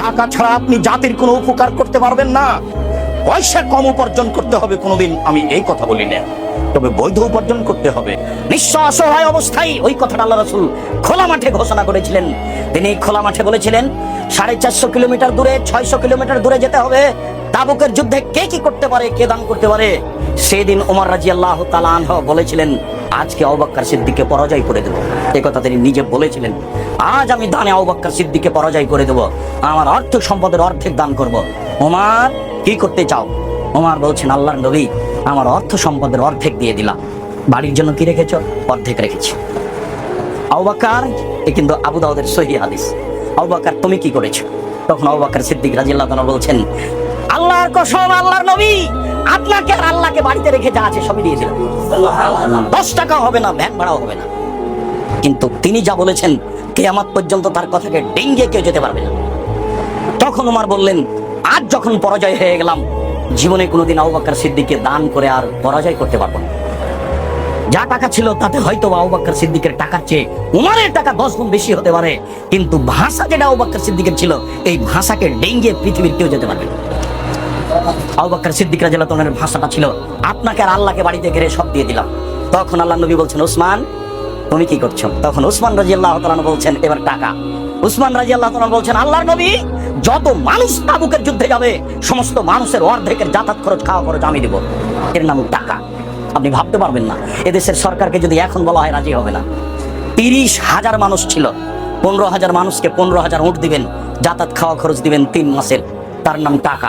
টাকা ছাড়া আপনি জাতির কোনো উপকার করতে পারবেন না। পয়সা কম উপার্জন করতে হবে কোনোদিন আমি এই কথা বলি না, তবে বৈধ উপার্জন করতে হবে। নিঃস্ব অসহায় অবস্থায় ওই কথাটা আল্লাহ রাসূল খোলা মাঠে ঘোষণা করেছিলেন। তিনি খোলা মাঠে বলেছিলেন 450 কিলোমিটার দূরে, 600 কিলোমিটার দূরে যেতে হবে। তাবুকের যুদ্ধে কে কি করতে পারে, কে দান করতে পারে। সেদিন ওমর রাদিয়াল্লাহু তাআলা আনহু বলেছিলেন, আজকে আবু বকর সিদ্দিককে পরাজয় করে দেব। এই কথা তিনি নিজে বলেছিলেন, আজ আমি দানে আবু বকর সিদ্দিককে পরাজয় করে দেব, আমার অর্থ সম্পদের অর্ধেক দান করব। ওমর, কি করতে চাও? ওমর বলছেন, আল্লাহর নবী, আমার অর্থ সম্পদের অর্ধেক দিয়ে দিলাম। বাড়ির জন্য কি রেখেছো? অর্ধেক রেখেছি। আবু বকর, এ কিন্তু আবু দাউদের সহিহ হাদিস। আবু বকর, তুমি কি করেছো? তখন আবু বকর সিদ্দিক রাদিয়াল্লাহু তাআলা বলছেন, আল্লাহর কসম, আল্লাহর নবী, আপনাকে আর আল্লাহকে বাড়িতে রেখে যা আছে সবই দিয়ে দিলাম। 10 টাকাও হবে না, ভ্যান ভাড়াও হবে না। কিন্তু তিনি যা বলেছেন, কিয়ামত পর্যন্ত তার কথাকে ডিঙ্গিয়ে কেউ যেতে পারবে না। তখন ওমর বললেন, আজ যখন পরাজয় হয়ে গেলাম, জীবনে কোনোদিন আবু বকর সিদ্দিককে দান করে আর পরাজয় করতে পারবো না। যা টাকা ছিল তাতে হয়তো আবু বকর সিদ্দিকের টাকার চেয়ে উমরের টাকা 10 গুণ বেশি হতে পারে, কিন্তু ভাষা যেটা আবু বকর সিদ্দিকের ছিল, এই ভাষাকে ডিঙ্গিয়ে পৃথিবীর কেউ যেতে পারবে না। আবু বকর সিদ্দিক রাদিয়াল্লাহু তাআলার ভাষাটা ছিল, আপনাকে আর আল্লাহকে বাড়িতে ঘিরে সব দিয়ে দিলাম। তখন আল্লাহর নবী বলছেন, ওসমান, তুমি কি করছো? তখন ওসমান রাদিয়াল্লাহু তাআলা বলছেন, এবার টাকা। ওসমান রাদিয়াল্লাহু তাআলা বলছেন, আল্লাহর নবী, যত মানুষ তাবুকের যুদ্ধে যাবে সমস্ত মানুষের অর্ধেকের যাতায়াত খরচ, খাওয়া খরচ আমি দেব। এর নাম টাকা। আপনি ভাবতে পারবেন না, এদেশের সরকারকে যদি এখন বলা হয় রাজি হবে না। 30,000 মানুষ ছিল, 15,000 মানুষকে 15,000 উট দিবেন, যাতায়াত খাওয়া খরচ দিবেন 3 মাসের, তার নাম টাকা।